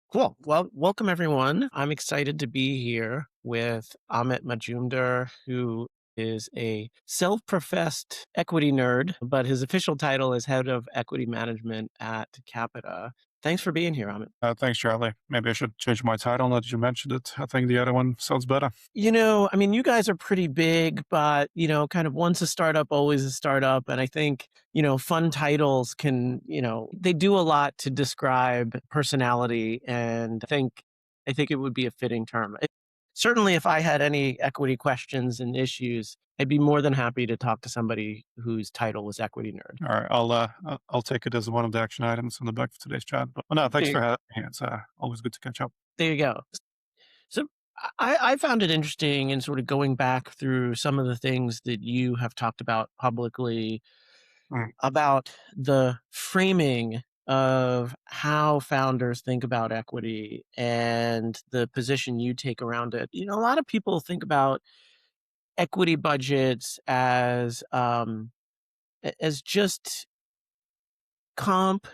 Cool. Well, welcome everyone. I'm excited to be here with Amit Majumder, who is a self-professed equity nerd, but his official title is head of equity management at Qapita. Thanks for being here, Amit. Thanks, Charlie. Maybe I should change my title now that you mentioned it. I think the other one sounds better. You guys are pretty big, but, kind of once a startup, always a startup. And I think, fun titles can, they do a lot to describe personality. And I think it would be a fitting term. Certainly, if I had any equity questions and issues, I'd be more than happy to talk to somebody whose title was equity nerd. All right, I'll take it as one of the action items on the back of today's chat. But no, thanks There, for having me. It's always good to catch up. there you go. So I found it interesting in sort of going back through some of the things that you have talked about publicly Mm. about the framing of how founders think about equity and the position you take around it. A lot of people think about equity budgets as just comp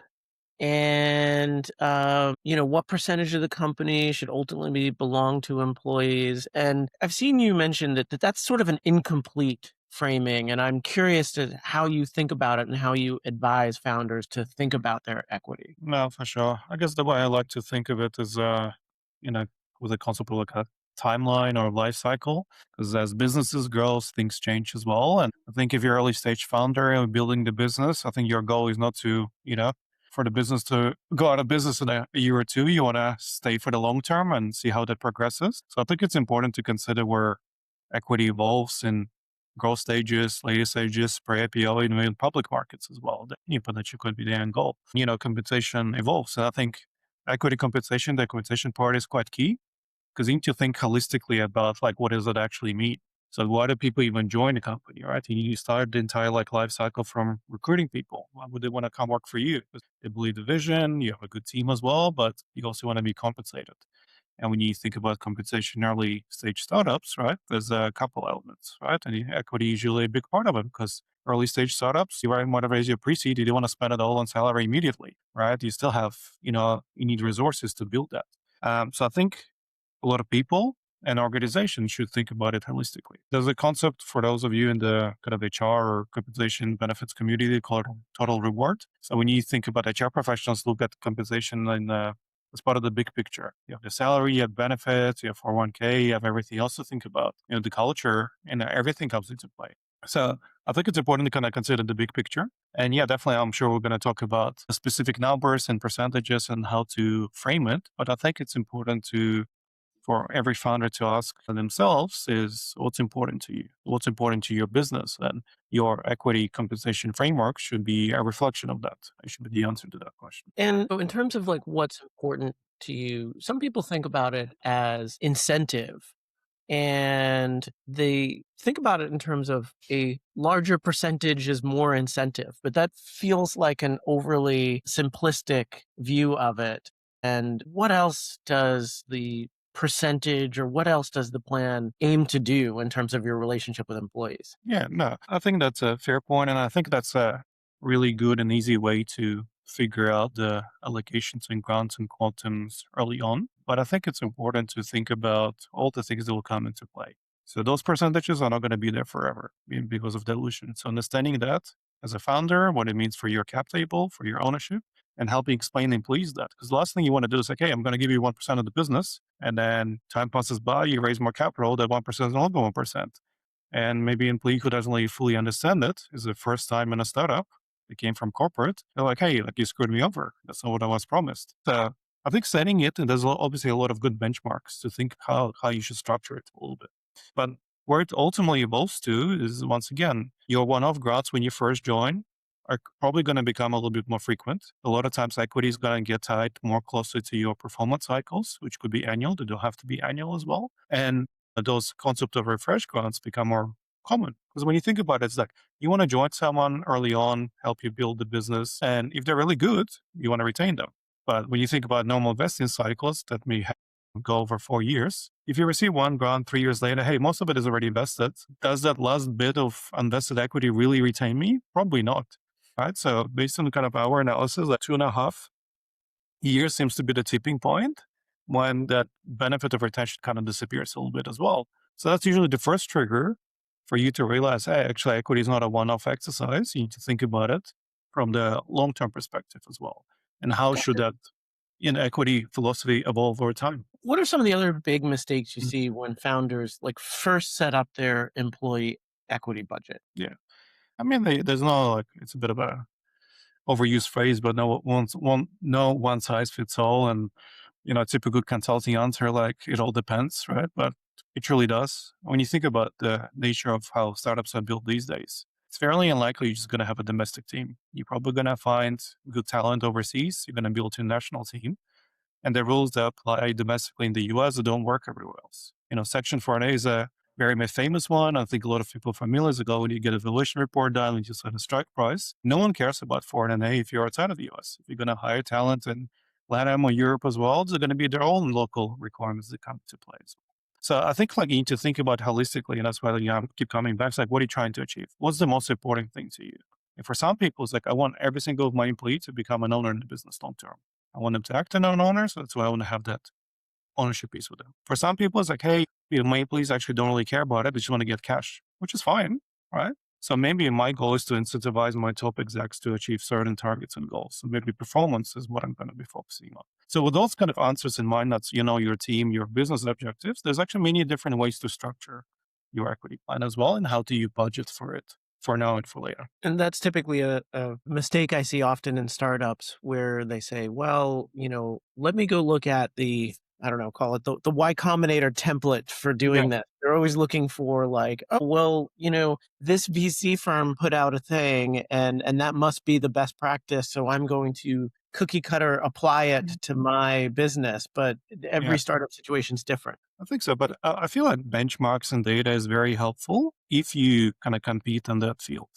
and what percentage of the company should ultimately belong to employees. And I've seen you mention that's sort of an incomplete framing, and I'm curious to how you think about it and how you advise founders to think about their equity. No, for sure. I guess the way I like to think of it is, you know, with a concept of like a timeline or life cycle. Because as businesses grow, things change as well. And I think if you're early stage founder and building the business, I think your goal is not to, for the business to go out of business in a year or two. You want to stay for the long term and see how that progresses. So I think it's important to consider where equity evolves in growth stages, later stages, pre-IPO, and even public markets as well. That you could be the end goal. Compensation evolves. And I think equity compensation, the compensation part is quite key because you need to think holistically about like, what does it actually mean? So why do people even join the company, right? You start the entire like life cycle from recruiting people. Why would they want to come work for you? Because they believe the vision, you have a good team as well, but you also want to be compensated. And when you think about compensation early stage startups, right, there's a couple elements, right? And equity is usually a big part of it because early stage startups, you want to raise your pre-seed, you don't want to spend it all on salary immediately, right? You still have, you need resources to build that. So I think a lot of people and organizations should think about it holistically. There's a concept for those of you in the kind of HR or compensation benefits community called total reward. So when you think about HR professionals, look at compensation as part of the big picture. You have the salary, you have benefits, you have 401k, you have everything else to think about. The culture and everything comes into play. So I think it's important to kind of consider the big picture. And yeah, definitely, I'm sure we're going to talk about specific numbers and percentages and how to frame it. But I think it's important for every founder to ask themselves is what's important to you? What's important to your business? And your equity compensation framework should be a reflection of that. It should be the answer to that question. And in terms of like what's important to you, some people think about it as incentive. And they think about it in terms of a larger percentage is more incentive, but that feels like an overly simplistic view of it. And what else does the percentage or what else does the plan aim to do in terms of your relationship with employees? Yeah, no, I think that's a fair point, and I think that's a really good and easy way to figure out the allocations and grants and quantums early on. But I think it's important to think about all the things that will come into play. So those percentages are not going to be there forever because of dilution. So understanding that as a founder, what it means for your cap table, for your ownership, and helping explain to employees that. Because the last thing you want to do is like, hey, I'm going to give you 1% of the business. And then time passes by, you raise more capital, that 1% is no longer 1%. And maybe an employee who doesn't really fully understand it is the first time in a startup. They came from corporate. They're like, hey, like you screwed me over. That's not what I was promised. So I think setting it, and there's obviously a lot of good benchmarks to think how you should structure it a little bit. But where it ultimately evolves to is once again, your one-off grants when you first join are probably going to become a little bit more frequent. A lot of times equity is going to get tied more closely to your performance cycles, which could be annual. They don't have to be annual as well. And those concept of refresh grants become more common. Because when you think about it, it's like you want to join someone early on, help you build the business. And if they're really good, you want to retain them. But when you think about normal vesting cycles that may go over 4 years, if you receive one grant 3 years later, hey, most of it is already invested. Does that last bit of invested equity really retain me? Probably not. Right. So based on kind of our analysis, like 2.5 years seems to be the tipping point when that benefit of retention kind of disappears a little bit as well. So that's usually the first trigger for you to realize, hey, actually, equity is not a one-off exercise. You need to think about it from the long-term perspective as well. And how should that equity philosophy evolve over time? What are some of the other big mistakes you Mm, see when founders like first set up their employee equity budget? yeah. I mean, there's no like, it's a bit of a overused phrase, but no one size fits all. And typical consulting answer, like it all depends, right? But it truly does. When you think about the nature of how startups are built these days, it's fairly unlikely you're just going to have a domestic team. You're probably going to find good talent overseas. You're going to build a national team. And the rules that apply domestically in the US don't work everywhere else. Section 4A is a very famous one. I think a lot of people are familiar with ago when you get a valuation report done and you set a strike price. No one cares about 4A if you're outside of the US. If you're going to hire talent in Latin or Europe as well, there's going to be their own local requirements that come to play as well. So I think like you need to think about holistically, and that's why I keep coming back. It's like, what are you trying to achieve? What's the most important thing to you? And for some people, it's like, I want every single of my employee to become an owner in the business long term. I want them to act on an owner, so that's why I want to have that ownership piece with them. For some people, it's like, hey, my employees actually don't really care about it. They just want to get cash, which is fine, right? So maybe my goal is to incentivize my top execs to achieve certain targets and goals. So maybe performance is what I'm going to be focusing on. So with those kind of answers in mind, that's, your team, your business objectives, there's actually many different ways to structure your equity plan as well. And how do you budget for it for now and for later? And that's typically a mistake I see often in startups where they say, well, let me go look at the, I don't know, call it the Y Combinator template for Yeah. doing that. They're always looking for like, oh, well, this VC firm put out a thing and that must be the best practice. So I'm going to cookie cutter apply it to my business. But Yeah. every startup situation is different. I think so, but I feel like benchmarks and data is very helpful if you kind of compete in that field.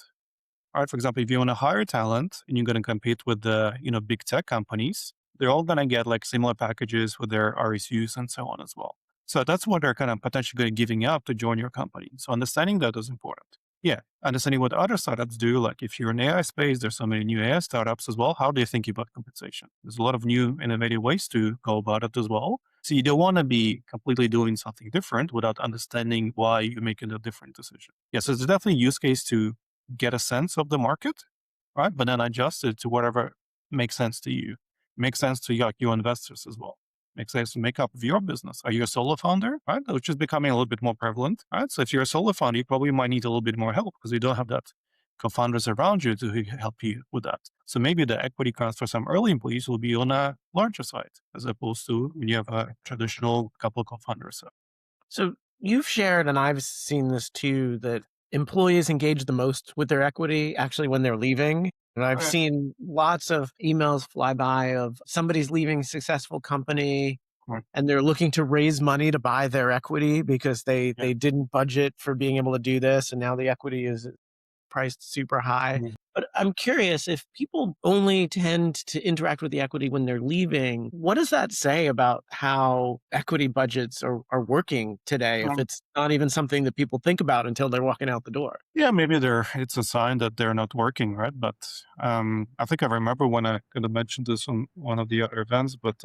All right, for example, if you want to hire talent and you're going to compete with the big tech companies, they're all going to get like similar packages with their RSUs and so on as well. So that's what they're kind of potentially giving up to join your company. So understanding that is important. Yeah, understanding what other startups do. Like if you're in AI space, there's so many new AI startups as well. How do you think about compensation? There's a lot of new innovative ways to go about it as well. So you don't want to be completely doing something different without understanding why you're making a different decision. Yeah, so there's definitely a use case to get a sense of the market, right? But then adjust it to whatever makes sense to you. Makes sense to your investors as well. Makes sense to make up of your business. Are you a solo founder, right? Which is becoming a little bit more prevalent, right? So if you're a solo founder, you probably might need a little bit more help because you don't have that co-founders around you to help you with that. So maybe the equity cost for some early employees will be on a larger side as opposed to when you have a traditional couple of co-founders. So you've shared, and I've seen this too, that employees engage the most with their equity actually when they're leaving. And I've Okay. seen lots of emails fly by of somebody's leaving a successful company Right. and they're looking to raise money to buy their equity because they Yeah. they didn't budget for being able to do this and now the equity is priced super high. Mhm. But I'm curious if people only tend to interact with the equity when they're leaving, what does that say about how equity budgets are working today if it's not even something that people think about until they're walking out the door? Yeah, maybe it's a sign that they're not working, right? But I think I remember when I kind of mentioned this on one of the other events, but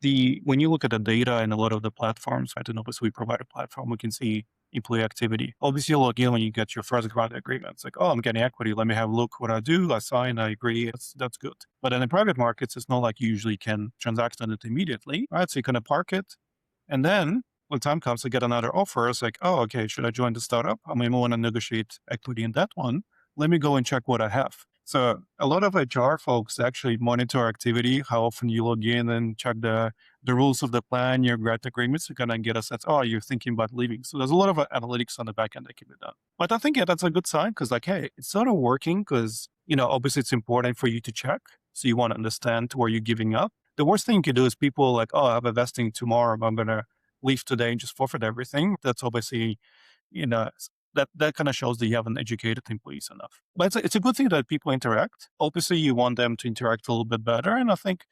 the when you look at the data and a lot of the platforms, right? And obviously we provide a platform, we can see employee activity. Obviously, you log in when you get your first grant agreement. It's like, oh, I'm getting equity. Let me have a look what I do. I sign, I agree. That's good. But in the private markets, it's not like you usually can transact on it immediately, right? So you kind of park it. And then when time comes to get another offer, it's like, oh, okay, should I join the startup? I may want to negotiate equity in that one. Let me go and check what I have. So a lot of HR folks actually monitor activity, how often you log in and check the rules of the plan, your grant agreements to kind of get a sense, oh, you're thinking about leaving. So there's a lot of analytics on the back end that can be done. But I think, yeah, that's a good sign because like, hey, it's sort of working because, obviously it's important for you to check. So you want to understand where you're giving up. The worst thing you can do is people like, oh, I have a vesting tomorrow. I'm going to leave today and just forfeit everything. That's obviously, that kind of shows that you haven't educated employees enough. But it's a good thing that people interact. Obviously, you want them to interact a little bit better. And I think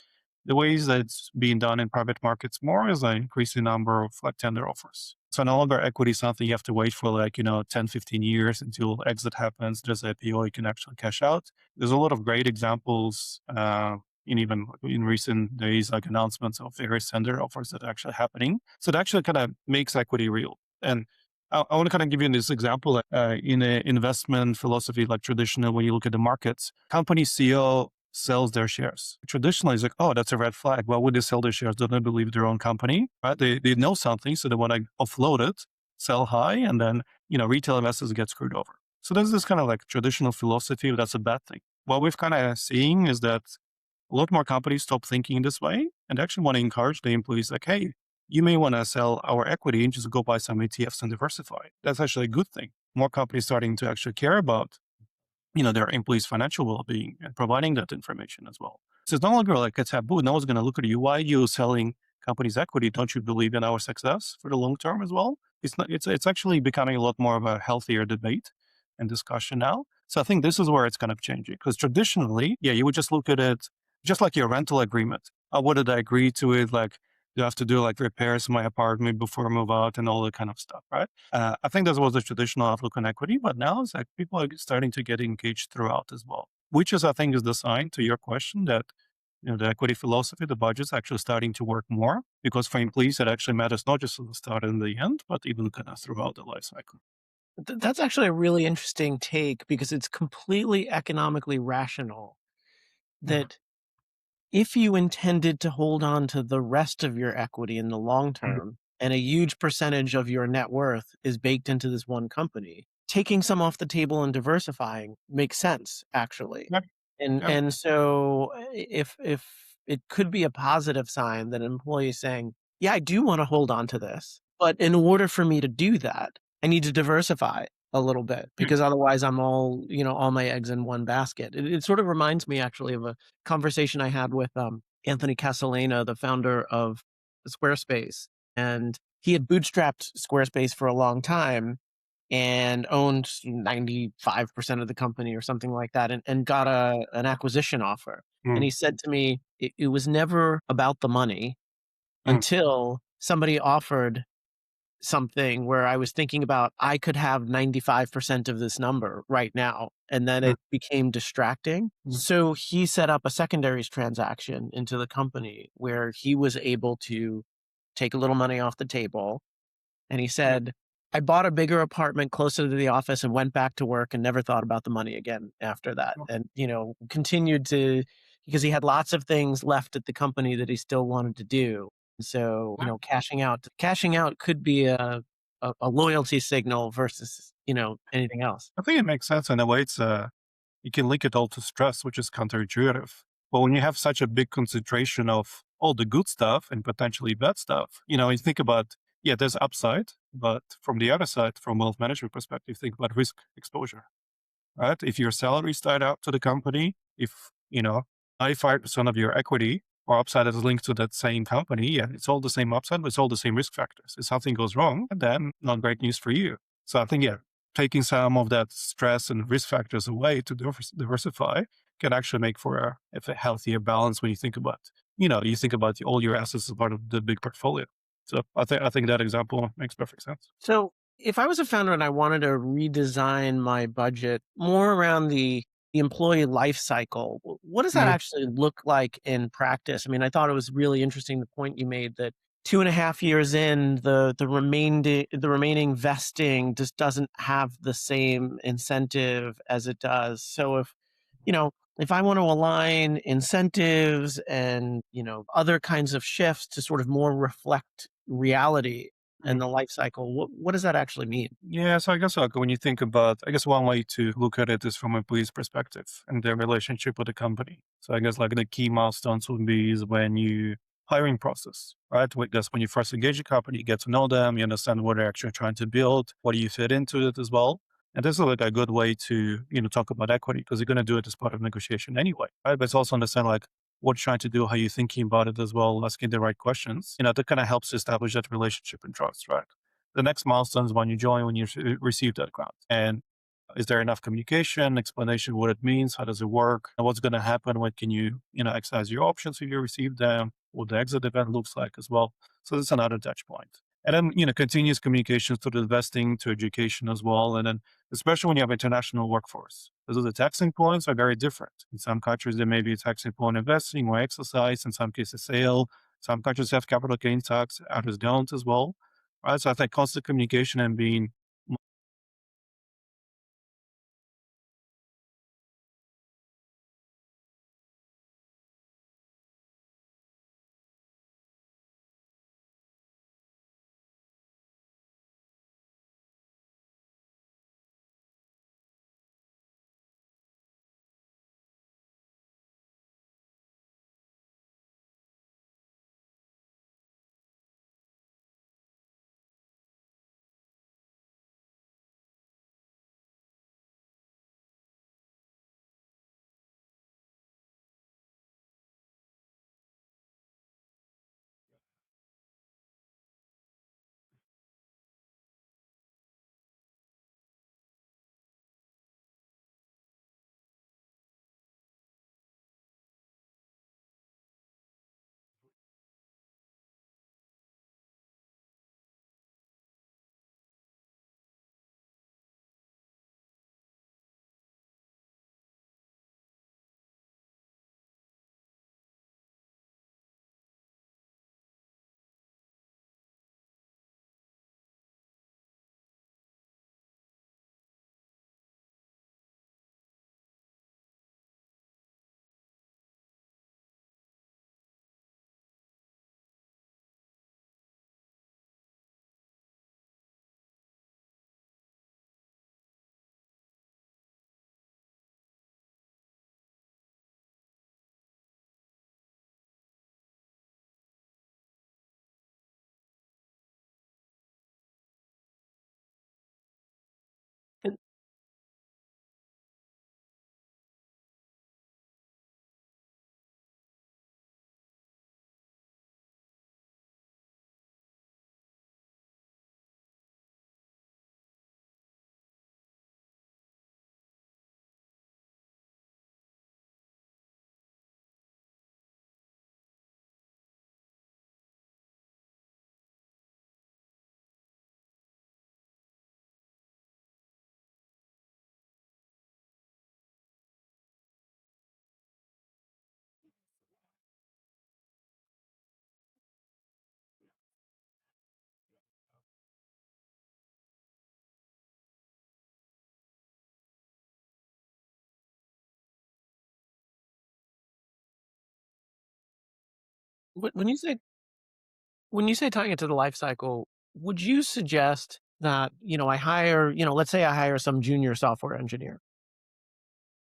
the ways that it's being done in private markets more is like increase the number of like tender offers. So no longer equity is something you have to wait for like, 10, 15 years until exit happens. There's IPO, you can actually cash out. There's a lot of great examples, in even in recent days, like announcements of various tender offers that are actually happening. So it actually kind of makes equity real. And I want to kind of give you this example in an investment philosophy, like traditional, when you look at the markets, company CEO sells their shares. Traditionally, it's like, oh, that's a red flag. Why would they sell their shares? Don't they believe their own company? Right? They know something, so they want to offload it, sell high, and then, retail investors get screwed over. So there's this kind of like traditional philosophy, but that's a bad thing. What we've kind of seeing is that a lot more companies stop thinking this way and actually want to encourage the employees like, hey, you may want to sell our equity and just go buy some ETFs and diversify. That's actually a good thing. More companies starting to actually care about, their employees' financial well-being and providing that information as well. So it's no longer like a taboo. No one's going to look at you. Why are you selling companies' equity? Don't you believe in our success for the long term as well? It's not. It's actually becoming a lot more of a healthier debate and discussion now. So I think this is where it's kind of changing because traditionally, yeah, you would just look at it just like your rental agreement. What did I agree to it? Like, do I have to do like repairs in my apartment before I move out and all that kind of stuff, right? I think that was the traditional outlook on equity, but now it's like people are starting to get engaged throughout as well, which is, I think, is the sign to your question that, the equity philosophy, the budget's actually starting to work more because for employees, it actually matters not just at the start and the end, but even kind of throughout the life cycle. That's actually a really interesting take because it's completely economically rational Mhm. that if you intended to hold on to the rest of your equity in the long Mhm. term and a huge percentage of your net worth is baked into this one company, taking some off the table and diversifying makes sense actually. Yep. Yep. And so if it could be a positive sign that an employee is saying, "Yeah, I do want to hold on to this, but in order for me to do that, I need to diversify a little bit Mhm. because otherwise I'm all my eggs in one basket." It sort of reminds me actually of a conversation I had with Anthony Casalena, the founder of Squarespace, and he had bootstrapped Squarespace for a long time and owned 95% of the company or something like that and got an acquisition offer. And Mm. he said to me, it was never about the money Mm. until somebody offered something where I was thinking about I could have 95% of this number right now. And then Mm. it became distracting. Mm. So he set up a secondaries transaction into the company where he was able to take a little money off the table. And he Yep. said, I bought a bigger apartment closer to the office and went back to work and never thought about the money again after that. And, continued to, because he had lots of things left at the company that he still wanted to do. So, Yep. cashing out could be a loyalty signal versus, anything else. I think it makes sense in a way. You can link it all to stress, which is counterintuitive. But when you have such a big concentration of all the good stuff and potentially bad stuff, you think about, yeah, there's upside, but from the other side, from wealth management perspective, think about risk exposure, right? If your salary is tied out to the company, if, 95% of your equity or upside is linked to that same company, yeah, it's all the same upside, but it's all the same risk factors. If something goes wrong, then not great news for you. So I think, yeah, taking some of that stress and risk factors away to diversify can actually make for a healthier balance when you think about, all your assets as part of the big portfolio. So I think that example makes perfect sense. So if I was a founder and I wanted to redesign my budget more around the employee life cycle, what does that Mhm. actually look like in practice? I mean, I thought it was really interesting the point you made that 2.5 years in, the remaining vesting just doesn't have the same incentive as it does. So if I want to align incentives and other kinds of shifts to sort of more reflect reality and Mhm. the life cycle, what does that actually mean? Yeah, so I guess like when you think about, I guess one way to look at it is from a employee's perspective and their relationship with the company. So I guess like the key milestones would be is when you hiring process, right? That's when you first engage a company, you get to know them, you understand what they're actually trying to build, what do you fit into it as well. And this is like a good way to, talk about equity because you're going to do it as part of negotiation anyway, right? But it's also understand like what you're trying to do, how you're thinking about it as well, asking the right questions. That kind of helps establish that relationship and trust, right? The next milestone is when you join, when you receive that grant. And is there enough communication, explanation what it means, how does it work, and what's going to happen, when can you, exercise your options if you receive them, what the exit event looks like as well. So that's another touch point. And then, continuous communication through investing to education as well. And then, especially when you have international workforce, because the taxing points are very different. In some countries, there may be a taxing point investing or exercise. In some cases, sale. Some countries have capital gain tax, others don't as well. Right. So I think constant communication and being And when you say tying it to the life cycle, would you suggest that, I hire, let's say I hire some junior software engineer,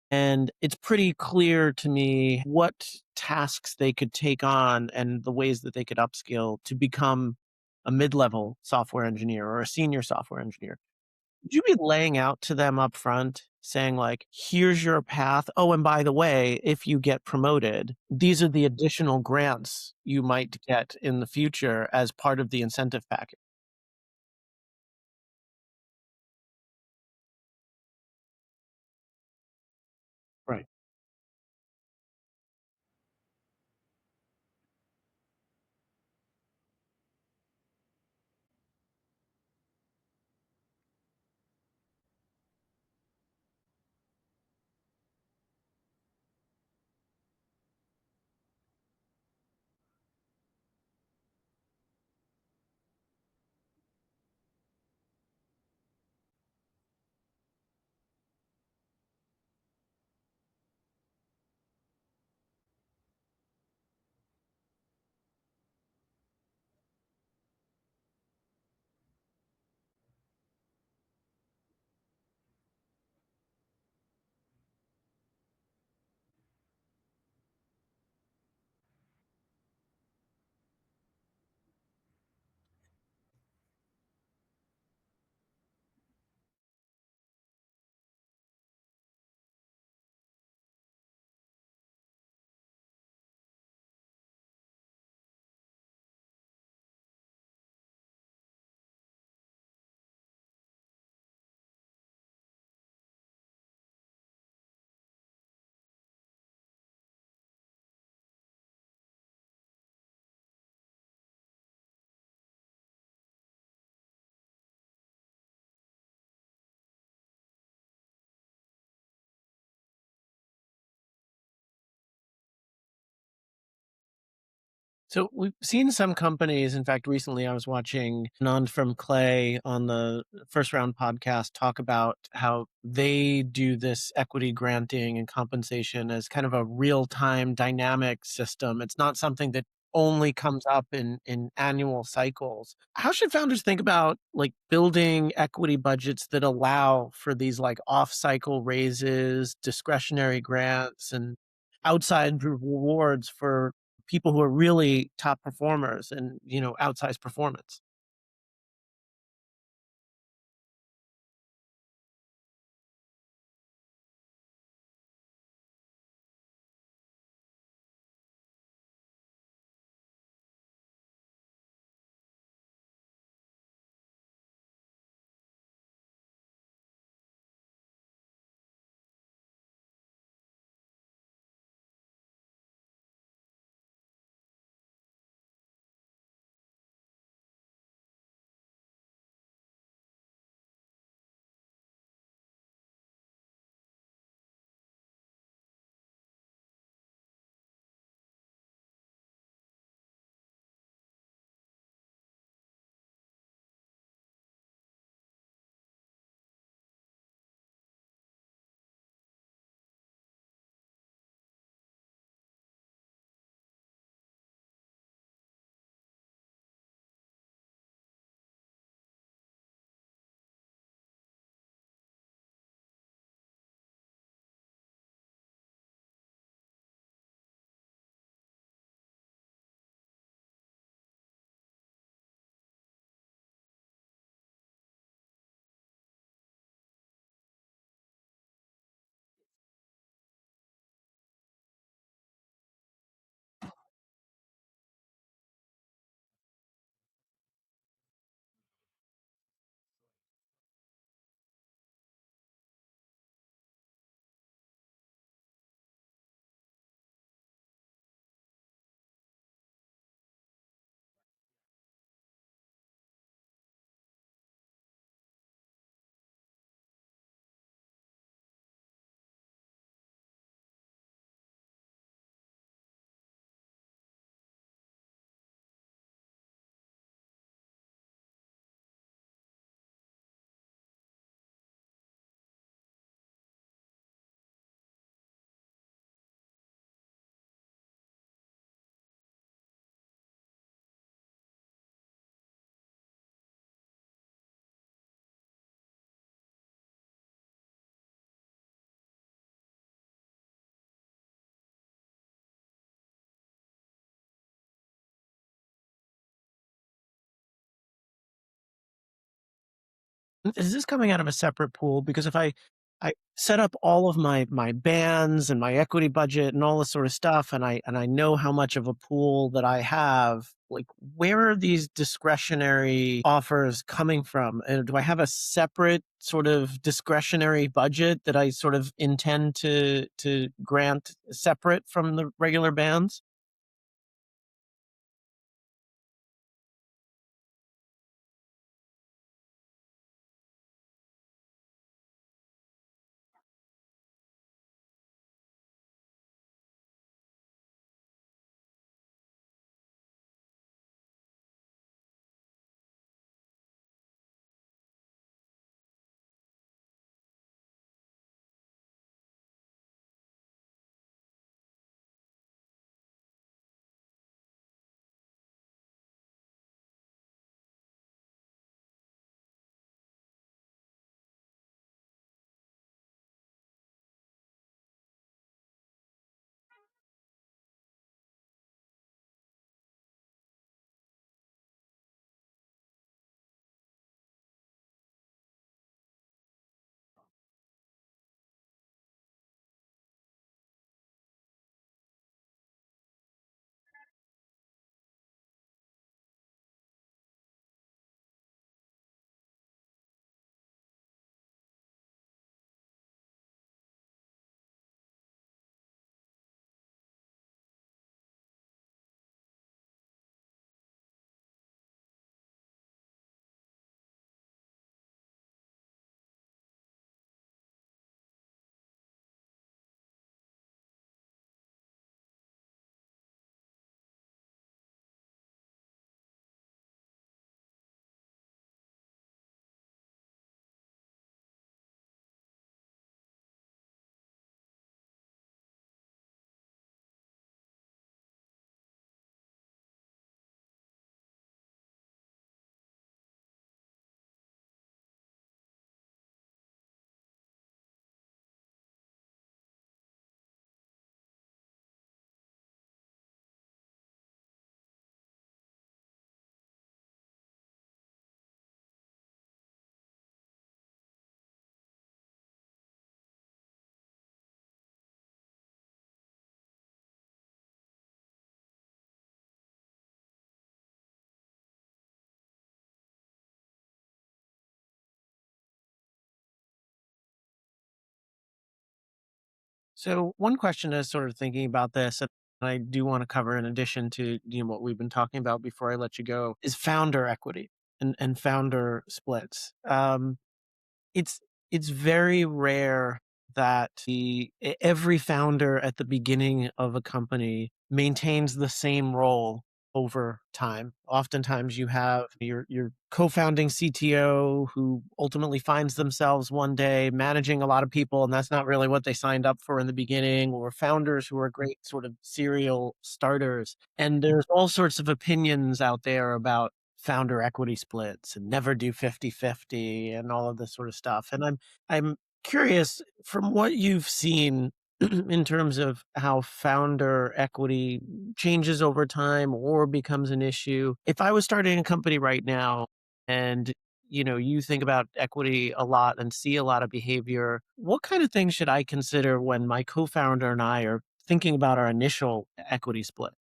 and it's pretty clear to me what tasks they could take on and the ways that they could upskill to become a mid-level software engineer or a senior software engineer. Would you be laying out to them up front saying like, here's your path. Oh, and by the way, if you get promoted, these are the additional grants you might get in the future as part of the incentive package. Right. So we've seen some companies. In fact, recently I was watching Nand from Clay on the First Round podcast talk about how they do this equity granting and compensation as kind of a real time dynamic system. It's not something that only comes up in annual cycles. How should founders think about like building equity budgets that allow for these like off cycle raises, discretionary grants, and outside rewards for people who are really top performers and, outsized performance? Is this coming out of a separate pool? Because if I set up all of my bands and my equity budget and all this sort of stuff, and I know how much of a pool that I have, like where are these discretionary offers coming from? Do I have a separate sort of discretionary budget that I sort of intend to grant separate from the regular bands? So one question is sort of thinking about this, and I do want to cover in addition to what we've been talking about before I let you go, is founder equity and founder splits. It's it's very rare that every founder at the beginning of a company maintains the same role over time. Oftentimes you have your co-founding CTO who ultimately finds themselves one day managing a lot of people, and that's not really what they signed up for in the beginning, or founders who are great sort of serial starters. And there's all sorts of opinions out there about founder equity splits and never do 50-50 and all of this sort of stuff. And I'm curious from what you've seen in terms of how founder equity changes over time or becomes an issue. If I was starting a company right now and you think about equity a lot and see a lot of behavior, what kind of things should I consider when my co-founder and I are thinking about our initial equity split?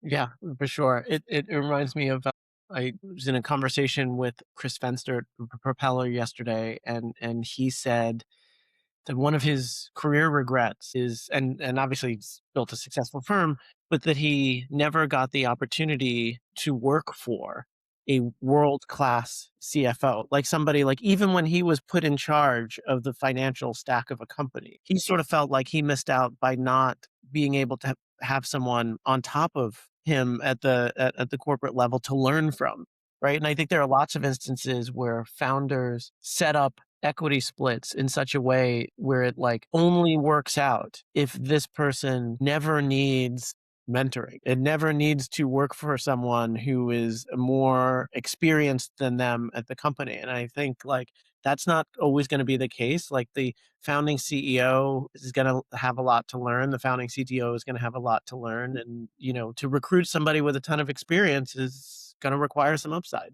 Yeah, for sure. It reminds me of I was in a conversation with Chris Fenster from Propeller yesterday, and he said that one of his career regrets is, and obviously he's built a successful firm, but that he never got the opportunity to work for a world class CFO, like somebody like even when he was put in charge of the financial stack of a company, he sort of felt like he missed out by not being able to have someone on top of him at at the corporate level to learn from. Right. And I think there are lots of instances where founders set up equity splits in such a way where it like only works out if this person never needs mentoring. It never needs to work for someone who is more experienced than them at the company. And I think like that's not always going to be the case. Like the founding CEO is going to have a lot to learn. The founding CTO is going to have a lot to learn. And, to recruit somebody with a ton of experience is going to require some upside.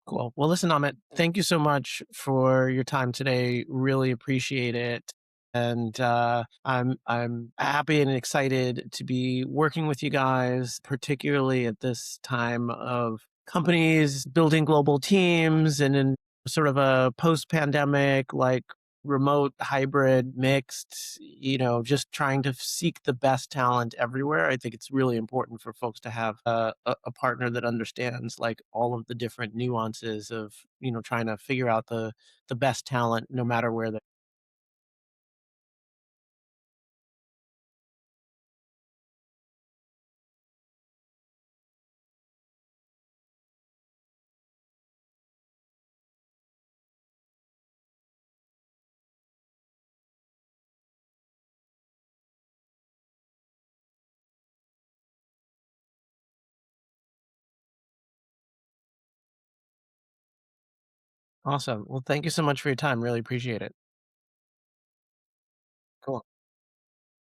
Cool. Well, listen, Amit, thank you so much for your time today. Really appreciate it. And I'm happy and excited to be working with you guys, particularly at this time of companies building global teams and in sort of a post-pandemic, like remote, hybrid, mixed, just trying to seek the best talent everywhere. I think it's really important for folks to have a partner that understands like all of the different nuances of, trying to figure out the best talent no matter where they. Awesome. Well, thank you so much for your time. Really appreciate it.